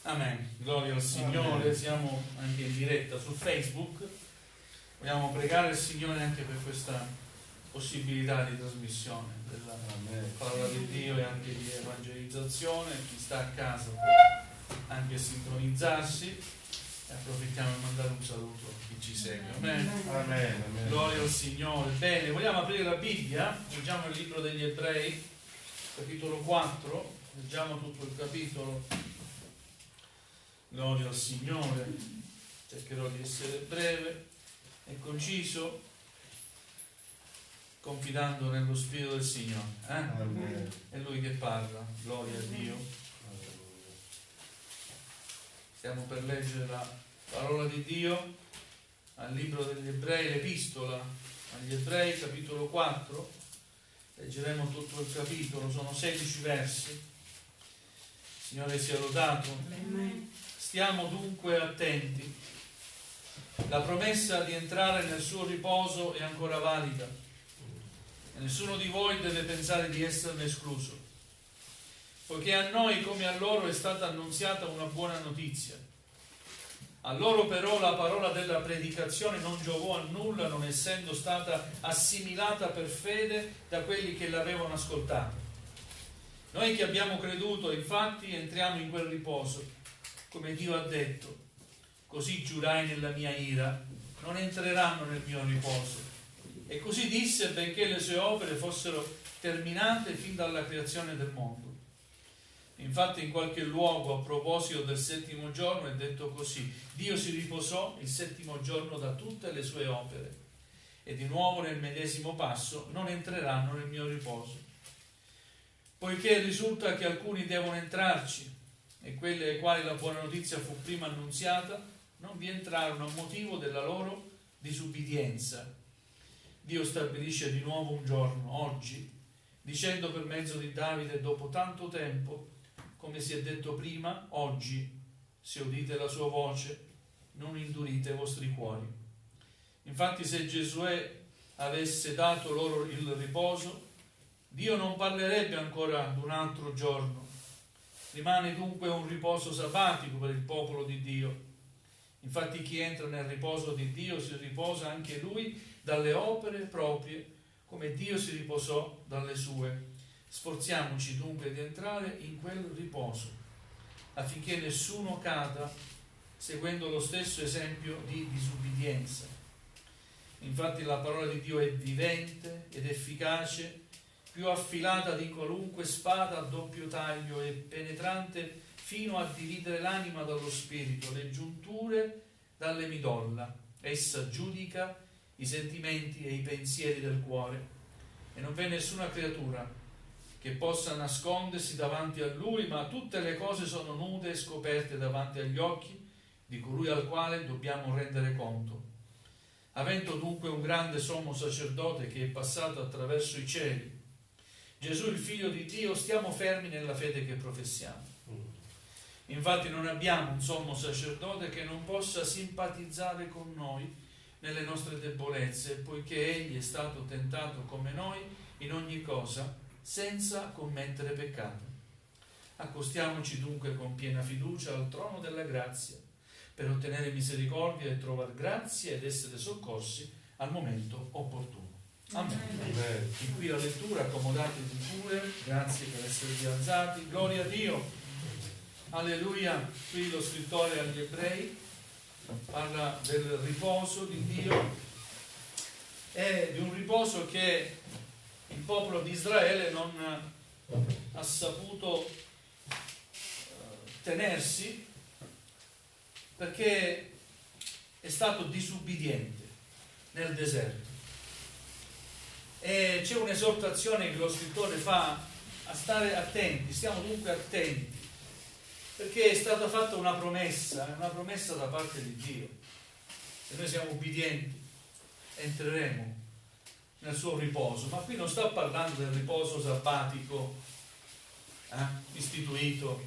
Amen. Gloria al Signore. Amen. Siamo anche in diretta su Facebook. Vogliamo pregare il Signore anche per questa possibilità di trasmissione della parola di Dio e anche di evangelizzazione. Chi sta a casa può anche sintonizzarsi e approfittiamo di mandare un saluto a chi ci segue. Amen. Amen. Amen. Gloria al Signore. Bene, vogliamo aprire la Bibbia. Leggiamo il libro degli Ebrei, capitolo 4. Leggiamo tutto il capitolo. Gloria al Signore. Cercherò di essere breve e conciso, confidando nello Spirito del Signore. È Lui che parla. Gloria a Dio. Stiamo per leggere la parola di Dio al libro degli Ebrei, l'epistola agli Ebrei, capitolo 4. Leggeremo tutto il capitolo, sono 16 versi. Il Signore sia lodato. Amen. Stiamo dunque attenti. La promessa di entrare nel suo riposo è ancora valida e nessuno di voi deve pensare di esserne escluso, poiché a noi come a loro è stata annunziata una buona notizia. A loro però la parola della predicazione non giovò a nulla, non essendo stata assimilata per fede da quelli che l'avevano ascoltata. Noi che abbiamo creduto, infatti, entriamo in quel riposo, come Dio ha detto: così giurai nella mia ira, non entreranno nel mio riposo. E così disse, benché le sue opere fossero terminate fin dalla creazione del mondo. Infatti in qualche luogo a proposito del settimo giorno è detto così: Dio si riposò il settimo giorno da tutte le sue opere. E di nuovo nel medesimo passo: non entreranno nel mio riposo. Poiché risulta che alcuni devono entrarci, e quelli ai quali la buona notizia fu prima annunziata non vi entrarono a motivo della loro disubbidienza. Dio stabilisce di nuovo un giorno, oggi, dicendo per mezzo di Davide dopo tanto tempo, come si è detto prima: oggi, se udite la sua voce, non indurite i vostri cuori. Infatti se Giosuè avesse dato loro il riposo, Dio non parlerebbe ancora ad un altro giorno. Rimane dunque un riposo sabbatico per il popolo di Dio. Infatti chi entra nel riposo di Dio si riposa anche lui dalle opere proprie, come Dio si riposò dalle sue. Sforziamoci dunque di entrare in quel riposo, affinché nessuno cada seguendo lo stesso esempio di disubbidienza. Infatti la parola di Dio è vivente ed efficace, più affilata di qualunque spada a doppio taglio e penetrante fino a dividere l'anima dallo spirito, le giunture dalle midolla. Essa giudica i sentimenti e i pensieri del cuore, e non v'è nessuna creatura che possa nascondersi davanti a Lui, ma tutte le cose sono nude e scoperte davanti agli occhi di colui al quale dobbiamo rendere conto. Avendo dunque un grande sommo sacerdote che è passato attraverso i cieli, Gesù il Figlio di Dio, stiamo fermi nella fede che professiamo. Infatti non abbiamo un sommo sacerdote che non possa simpatizzare con noi nelle nostre debolezze, poiché Egli è stato tentato come noi in ogni cosa, senza commettere peccato. Accostiamoci dunque con piena fiducia al trono della grazia, per ottenere misericordia e trovare grazia ed essere soccorsi al momento opportuno. Amen. Amen. Fin qui la lettura, accomodatevi pure, grazie per esservi alzati. Gloria a Dio. Alleluia. Qui lo scrittore agli Ebrei parla del riposo di Dio e di un riposo che il popolo di Israele non ha saputo tenersi, perché è stato disubbidiente nel deserto. E c'è un'esortazione che lo scrittore fa a stare attenti. Stiamo dunque attenti, perché è stata fatta una promessa da parte di Dio. Se noi siamo ubbidienti entreremo nel suo riposo. Ma qui non sta parlando del riposo sabbatico istituito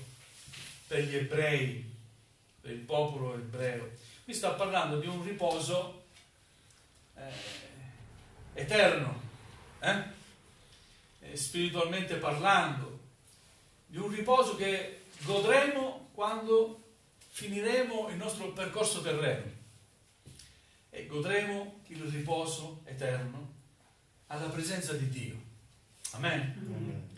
per gli ebrei, per il popolo ebreo. Qui sta parlando di un riposo eterno, spiritualmente parlando, di un riposo che godremo quando finiremo il nostro percorso terreno e godremo il riposo eterno alla presenza di Dio. Amen.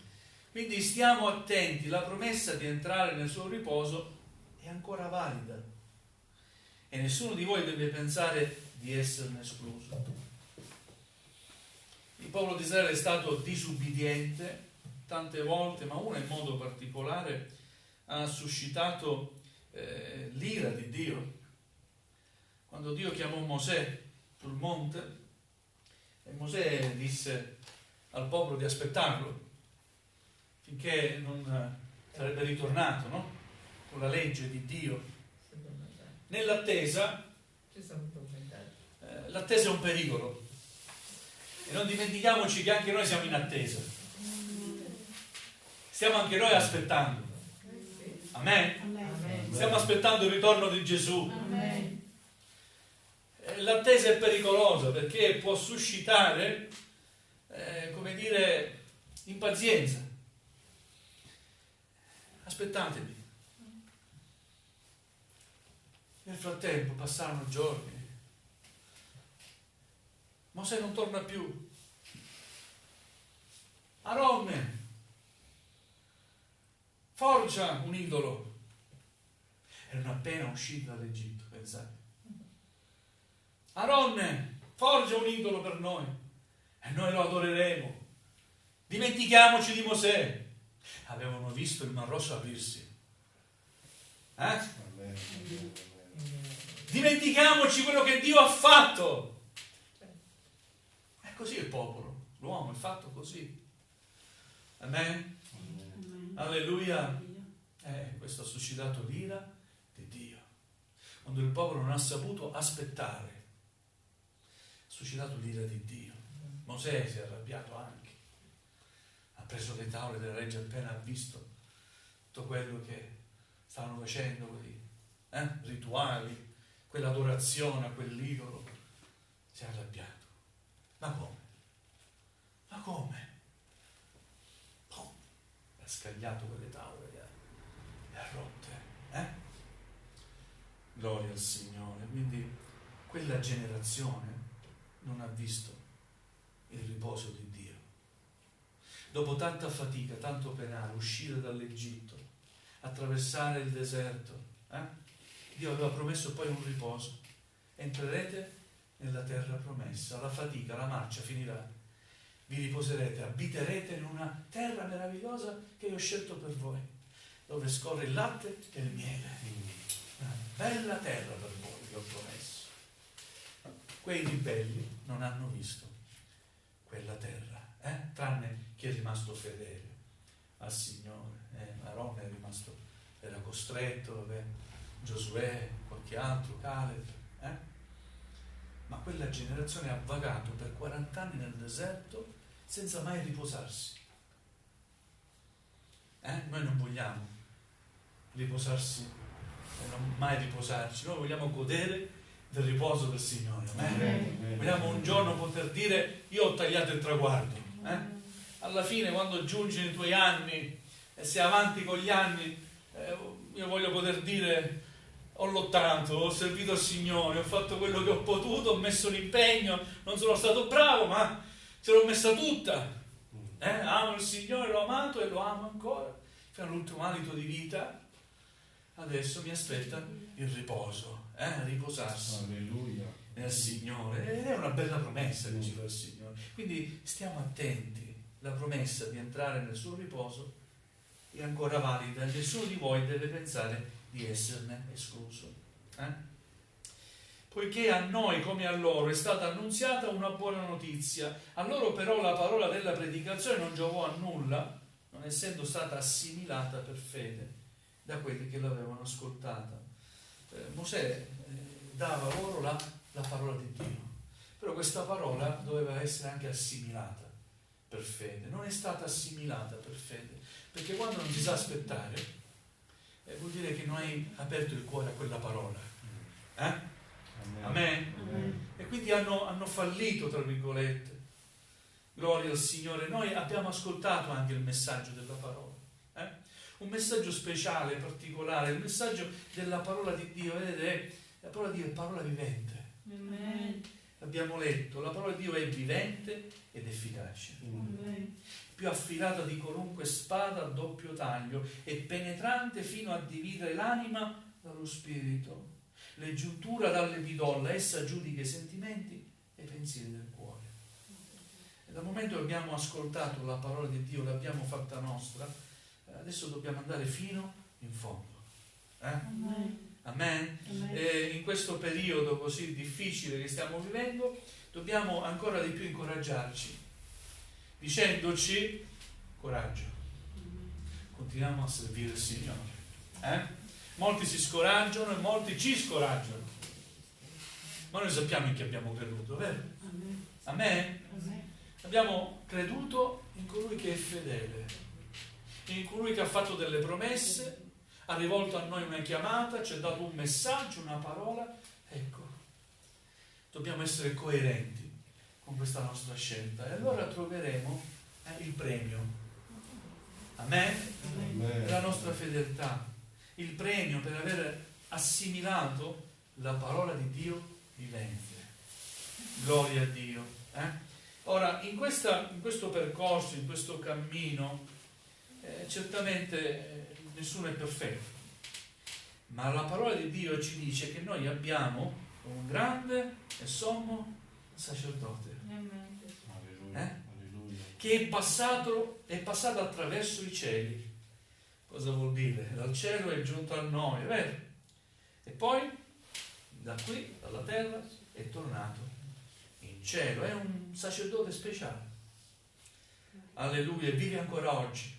Quindi stiamo attenti, la promessa di entrare nel suo riposo è ancora valida e nessuno di voi deve pensare di esserne escluso. Il popolo di Israele è stato disubbidiente tante volte, ma una in modo particolare ha suscitato l'ira di Dio. Quando Dio chiamò Mosè sul monte, e Mosè disse al popolo di aspettarlo finché non sarebbe ritornato, no? Con la legge di Dio. Nell'attesa, l'attesa è un pericolo e non dimentichiamoci che anche noi siamo in attesa, stiamo anche noi aspettando. Amen. Stiamo aspettando il ritorno di Gesù. Amen. L'attesa è pericolosa perché può suscitare, come dire, impazienza. Aspettatevi. Nel frattempo passarono giorni. Mosè non torna più. Aronne forgia un idolo. Erano appena usciti dall'Egitto, pensate. Aronne forgia un idolo per noi e noi lo adoreremo. Dimentichiamoci di Mosè. Avevano visto il Mar Rosso aprirsi. Dimentichiamoci quello che Dio ha fatto. È così il popolo, l'uomo è fatto così. Amen. Alleluia. Questo ha suscitato l'ira di Dio. Quando il popolo non ha saputo aspettare, ha suscitato l'ira di Dio. Mosè si è arrabbiato anche. Ha preso le tavole della legge appena ha visto tutto quello che stavano facendo, quei rituali, quell'adorazione a quell'idolo. Si è arrabbiato. Ma come? Ma come? Ha scagliato quelle tavole, le ha rotte. Gloria al Signore. Quindi quella generazione non ha visto il riposo di Dio. Dopo tanta fatica, tanto penale, uscire dall'Egitto, attraversare il deserto, Dio aveva promesso poi un riposo. Entrerete nella terra promessa, la fatica, la marcia finirà. Vi riposerete, abiterete in una terra meravigliosa che io ho scelto per voi, dove scorre il latte e il miele. Una bella terra per voi vi ho promesso. Quei ribelli non hanno visto quella terra, tranne chi è rimasto fedele al Signore. Aronne è rimasto, era costretto, Giosuè, qualche altro, Caleb. Ma quella generazione ha vagato per 40 anni nel deserto senza mai riposarsi. Noi non vogliamo riposarsi e non mai riposarci, noi vogliamo godere del riposo del Signore. Amen. Vogliamo un giorno poter dire: io ho tagliato il traguardo. Alla fine, quando giungi nei tuoi anni e sei avanti con gli anni, io voglio poter dire: ho lottato, ho servito il Signore, ho fatto quello che ho potuto, ho messo l'impegno, non sono stato bravo, ma ce l'ho messa tutta. Amo il Signore, l'ho amato e lo amo ancora fino all'ultimo alito di vita. Adesso mi aspetta il riposo, riposarsi. Alleluia. Nel Signore. Ed è una bella promessa che ci fa il Signore. Quindi stiamo attenti, la promessa di entrare nel suo riposo è ancora valida, nessuno di voi deve pensare di esserne escluso. Poiché a noi come a loro è stata annunziata una buona notizia, a loro però la parola della predicazione non giovò a nulla, non essendo stata assimilata per fede da quelli che l'avevano ascoltata. Mosè dava loro la parola di Dio, però questa parola doveva essere anche assimilata per fede. Non è stata assimilata per fede, perché quando non si sa aspettare vuol dire che non hai aperto il cuore a quella parola. Amen. Amen. E quindi hanno fallito, tra virgolette. Gloria al Signore. Noi abbiamo ascoltato anche il messaggio della parola. un messaggio speciale, particolare, il messaggio della parola di Dio. Vedete, la parola di Dio è parola vivente. Amen. Abbiamo letto, la parola di Dio è vivente ed efficace, Amen. più affilata di qualunque spada a doppio taglio e penetrante fino a dividere l'anima dallo spirito, le giunture dalle midolla. Essa giudica i sentimenti e i pensieri del cuore. E dal momento che abbiamo ascoltato la parola di Dio, l'abbiamo fatta nostra, adesso dobbiamo andare fino in fondo. Amen. Amen? Amen. In questo periodo così difficile che stiamo vivendo, dobbiamo ancora di più incoraggiarci, dicendoci: coraggio, continuiamo a servire il Signore. Molti si scoraggiano e molti ci scoraggiano, ma noi sappiamo in chi abbiamo creduto, vero? Amen. Amen? Amen. Abbiamo creduto in colui che è fedele, in colui che ha fatto delle promesse, ha rivolto a noi una chiamata, ci ha dato un messaggio, una parola. Ecco, dobbiamo essere coerenti con questa nostra scelta e allora troveremo il premio. Amen? Amen. La nostra fedeltà, il premio per aver assimilato la parola di Dio vivente. Gloria a Dio. Ora, in questo percorso, in questo cammino, certamente nessuno è perfetto, ma la parola di Dio ci dice che noi abbiamo un grande e sommo sacerdote, che è passato attraverso i cieli. Cosa vuol dire? Dal cielo è giunto a noi, è vero? E poi da qui, dalla terra, è tornato in cielo. È un sacerdote speciale. Alleluia, vive ancora oggi.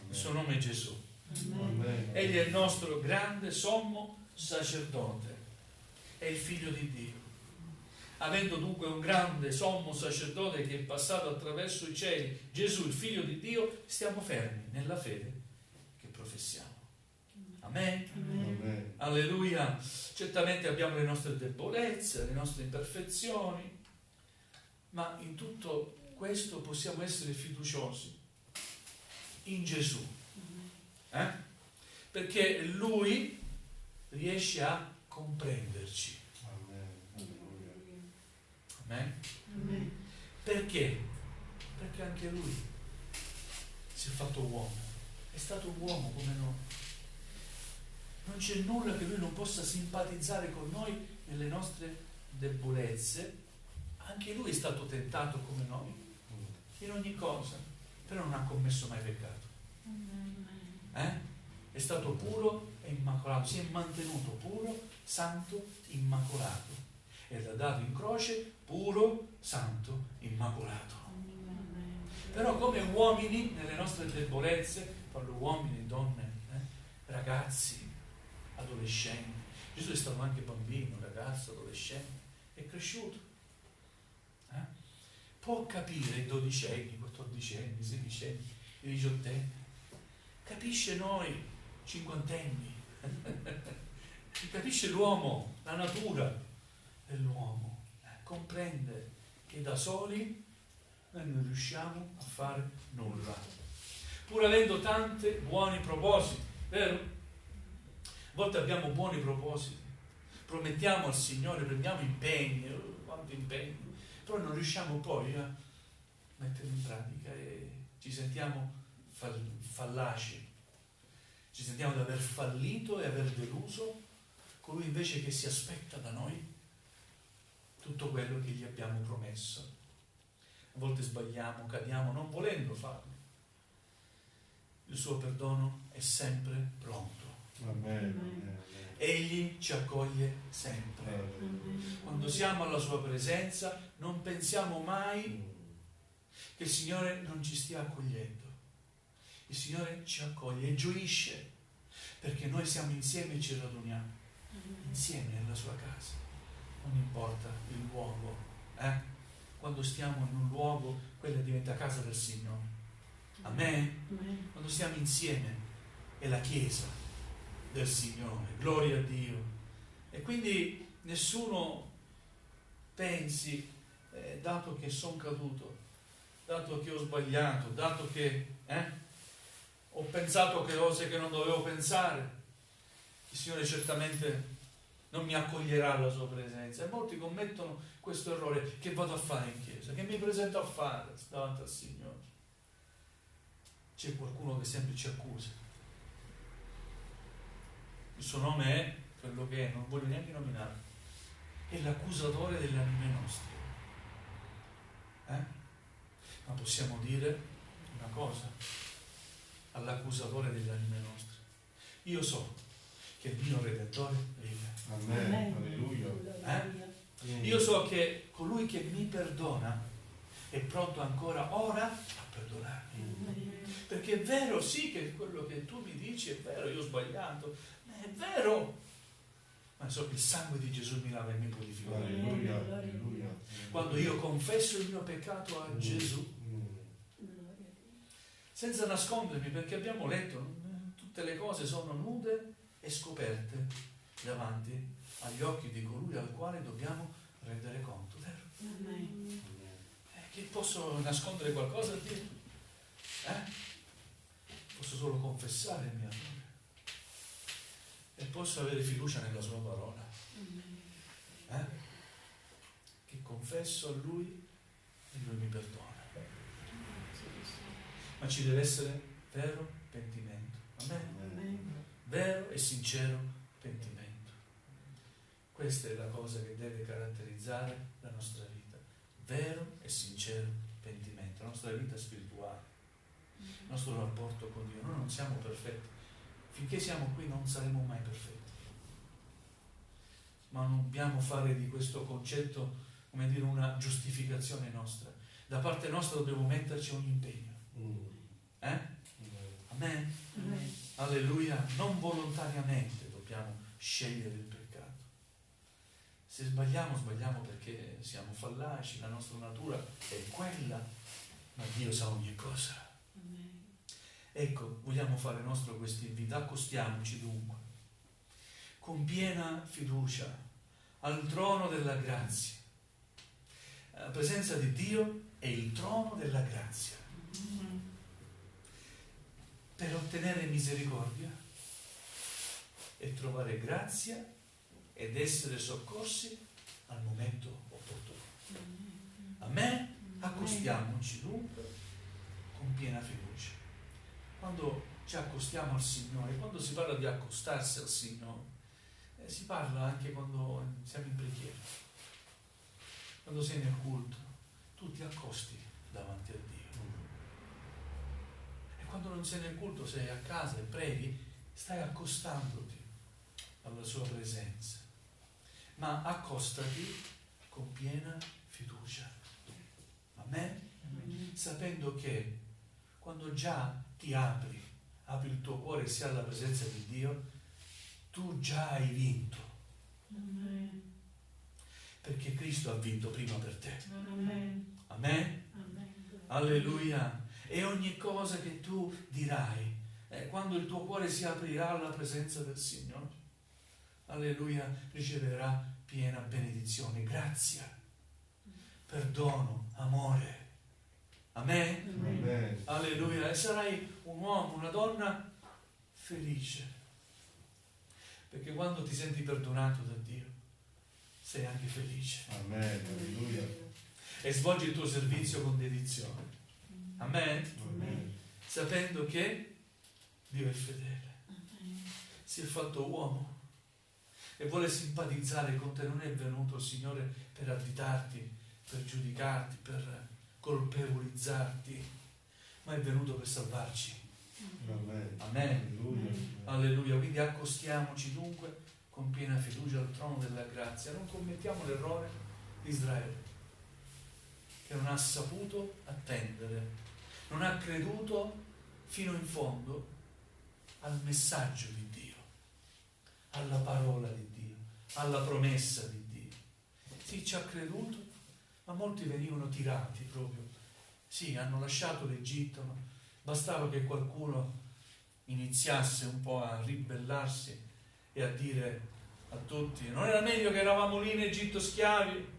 Il suo nome è Gesù. Amen. Egli è il nostro grande sommo sacerdote, è il figlio di Dio. Avendo dunque un grande sommo sacerdote che è passato attraverso i cieli, Gesù il figlio di Dio, stiamo fermi nella fede che professiamo. Amen? Amen. Alleluia. Certamente abbiamo le nostre debolezze, le nostre imperfezioni, ma in tutto questo possiamo essere fiduciosi in Gesù. Perché Lui riesce a comprenderci. Amen? Amen. Perché? Perché anche Lui si è fatto uomo, è stato un uomo come noi. Non c'è nulla che Lui non possa simpatizzare con noi nelle nostre debolezze. Anche Lui è stato tentato come noi in ogni cosa, però non ha commesso mai peccato. È stato puro e immacolato, si è mantenuto puro, santo, immacolato, ed è dato in croce puro, santo, immacolato. Però come uomini nelle nostre debolezze, parlo uomini, donne, ragazzi, adolescenti, Gesù è stato anche bambino, ragazzo, adolescente, è cresciuto. Può capire i 12 anni, i 14 anni, i 16 anni, i 18 anni. Capisce noi, cinquantenni, capisce l'uomo, la natura dell'uomo, comprende che da soli noi non riusciamo a fare nulla, pur avendo tanti buoni propositi, vero? A volte abbiamo buoni propositi, promettiamo al Signore, prendiamo impegni, quanti impegni, però non riusciamo poi a metterli in pratica e ci sentiamo fallaci, ci sentiamo di aver fallito e aver deluso colui invece che si aspetta da noi tutto quello che gli abbiamo promesso. A volte sbagliamo, cadiamo non volendo farlo. Il suo perdono è sempre pronto. Amen. Egli ci accoglie sempre. Quando siamo alla sua presenza non pensiamo mai che il Signore non ci stia accogliendo. Il Signore ci accoglie e gioisce perché noi siamo insieme e ci raduniamo insieme nella sua casa. Non importa il luogo, quando stiamo in un luogo, quella diventa casa del Signore. Amen? Quando stiamo insieme è la chiesa del Signore. Gloria a Dio. E quindi nessuno pensi, dato che sono caduto, dato che ho sbagliato, dato che ho pensato che cose che non dovevo pensare, il Signore certamente non mi accoglierà alla sua presenza. E molti commettono questo errore: che vado a fare in chiesa, che mi presento a fare davanti al Signore. C'è qualcuno che sempre ci accusa, il suo nome è quello che è, non voglio neanche nominarlo, è l'accusatore delle anime nostre. Ma possiamo dire una cosa all'accusatore delle anime nostre: io so che il mio Redentore vive. Amen. Alleluia. Io so che colui che mi perdona è pronto ancora ora a perdonarmi. Perché è vero, sì, che quello che tu mi dici è vero, io ho sbagliato, ma è vero. Ma so che il sangue di Gesù mi lava e mi purifica. Alleluia. Alleluia. Quando io confesso il mio peccato a Gesù, senza nascondermi, perché abbiamo letto, tutte le cose sono nude e scoperte davanti agli occhi di colui al quale dobbiamo rendere conto, vero? Che posso nascondere qualcosa a Dio? Posso solo confessare il mio amore e posso avere fiducia nella sua parola, che confesso a Lui e Lui mi perdona. Ma ci deve essere vero pentimento, amen? Vero e sincero pentimento. Questa è la cosa che deve caratterizzare la nostra vita: vero e sincero pentimento, la nostra vita spirituale, il nostro rapporto con Dio. Noi non siamo perfetti, finché siamo qui non saremo mai perfetti, ma non dobbiamo fare di questo concetto, come dire, una giustificazione nostra. Da parte nostra dobbiamo metterci ogni impegno. Amen? Alleluia. Non volontariamente dobbiamo scegliere il peccato. Se sbagliamo perché siamo fallaci, la nostra natura è quella, ma Dio sa ogni cosa. Ecco, vogliamo fare nostro questo invito: accostiamoci dunque con piena fiducia al trono della grazia. La presenza di Dio è il trono della grazia, per ottenere misericordia e trovare grazia ed essere soccorsi al momento opportuno. Amen? Accostiamoci dunque con piena fiducia. Quando ci accostiamo al Signore, quando si parla di accostarsi al Signore, si parla anche quando siamo in preghiera, quando sei nel culto, tu ti accosti davanti a Dio. E quando non sei nel culto, sei a casa e preghi, stai accostandoti alla sua presenza. Ma accostati con piena fiducia. Amen? Sapendo che quando già ti apri il tuo cuore sia alla presenza di Dio, tu già hai vinto. Perché Cristo ha vinto prima per te. Amen? Alleluia. E ogni cosa che tu dirai, quando il tuo cuore si aprirà alla presenza del Signore, alleluia, riceverà piena benedizione, grazia, perdono, amore. Amen? Amen. Alleluia. E sarai un uomo, una donna felice, perché quando ti senti perdonato da Dio sei anche felice. Amen. Alleluia. E svolgi il tuo servizio con dedizione. Amen? Amen. Sapendo che Dio è fedele, si è fatto uomo e vuole simpatizzare con te. Non è venuto il Signore per additarti, per giudicarti, per colpevolizzarti, ma è venuto per salvarci. Amen. Amen. Alleluia. Alleluia. Quindi accostiamoci dunque con piena fiducia al trono della grazia. Non commettiamo l'errore di Israele, che non ha saputo attendere, non ha creduto fino in fondo al messaggio di Dio, alla parola di Dio, alla promessa di Dio. Sì, ci ha creduto, ma molti venivano tirati proprio. Sì, hanno lasciato l'Egitto, ma bastava che qualcuno iniziasse un po' a ribellarsi e a dire a tutti: non era meglio che eravamo lì in Egitto schiavi?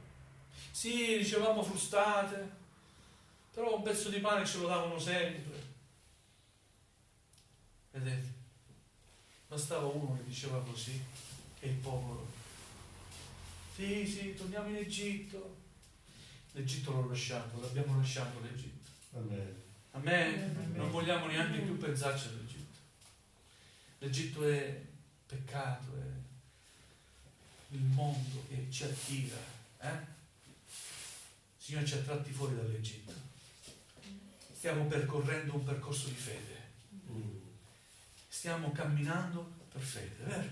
Sì, ricevavamo frustate, però un pezzo di pane ce lo davano sempre. Vedete? Bastava uno che diceva così e il popolo: sì, torniamo in Egitto. L'Egitto l'ho lasciato, l'abbiamo lasciato l'Egitto. Amen. Amen. Non vogliamo neanche più pensarci all'Egitto. L'Egitto è peccato, è il mondo che ci attira. Il Signore ci ha tratti fuori dall'Egitto. Stiamo percorrendo un percorso di fede. Stiamo camminando per fede, vero?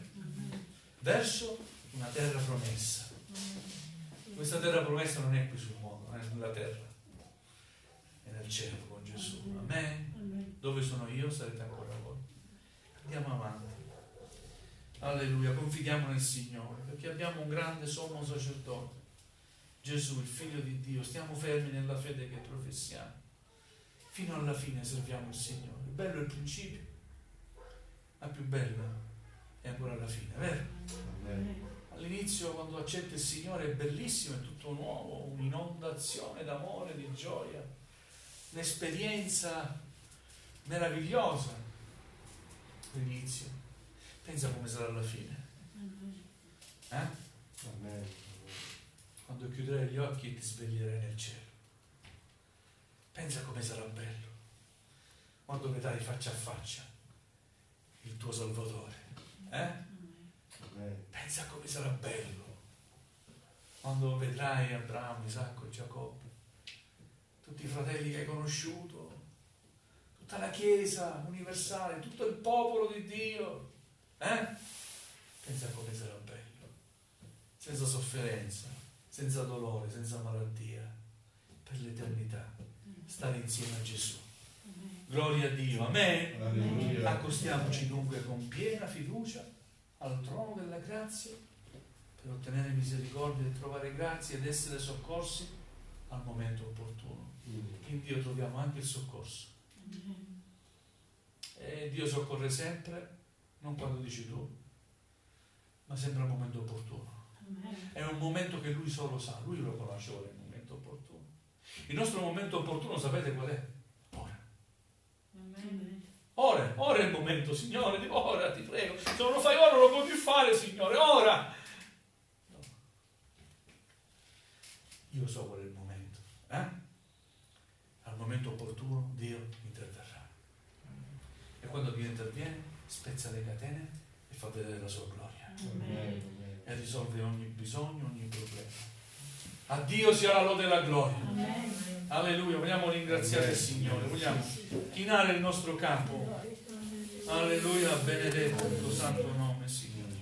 Verso una terra promessa. Questa terra promessa non è qui sul mondo, è nella terra, è nel cielo con Gesù. Amen. Dove sono io sarete ancora voi. Andiamo avanti. Alleluia, confidiamo nel Signore, perché abbiamo un grande sommo sacerdote, Gesù, il Figlio di Dio. Stiamo fermi nella fede che professiamo. Fino alla fine serviamo il Signore. Bello il principio, ma più bello è ancora la fine, vero? Amen. All'inizio, quando accetti il Signore, è bellissimo, è tutto nuovo, un'inondazione d'amore, di gioia, un'esperienza meravigliosa. L'inizio. Pensa come sarà la fine. Amen. Quando chiuderai gli occhi e ti sveglierai nel cielo. Pensa come sarà bello. Quando vedrai faccia a faccia il tuo Salvatore. Pensa come sarà bello. Quando vedrai Abramo, Isacco e Giacobbe, tutti i fratelli che hai conosciuto, tutta la Chiesa universale, tutto il popolo di Dio. Pensa come sarà bello. Senza sofferenza, senza dolore, senza malattia, per l'eternità. Stare insieme a Gesù. Gloria a Dio. Amen. Alleluia. Accostiamoci dunque con piena fiducia al trono della grazia per ottenere misericordia e trovare grazia ed essere soccorsi al momento opportuno. In Dio troviamo anche il soccorso. E Dio soccorre sempre, non quando dici tu, ma sempre al momento opportuno. È un momento che Lui solo sa, Lui lo conosce ora il momento opportuno. Il nostro momento opportuno sapete qual è? Ora è il momento, Signore, ora ti prego. Se non lo fai ora non lo puoi più fare, Signore, ora. No. Io so qual è il momento. Al momento opportuno Dio interverrà. E quando Dio interviene, spezza le catene e fa vedere la sua gloria. Amen. E risolve ogni bisogno, ogni problema. A Dio sia la lode e la gloria. Alleluia, vogliamo ringraziare il Signore, vogliamo chinare il nostro capo. Alleluia, benedetto il tuo santo nome, Signore.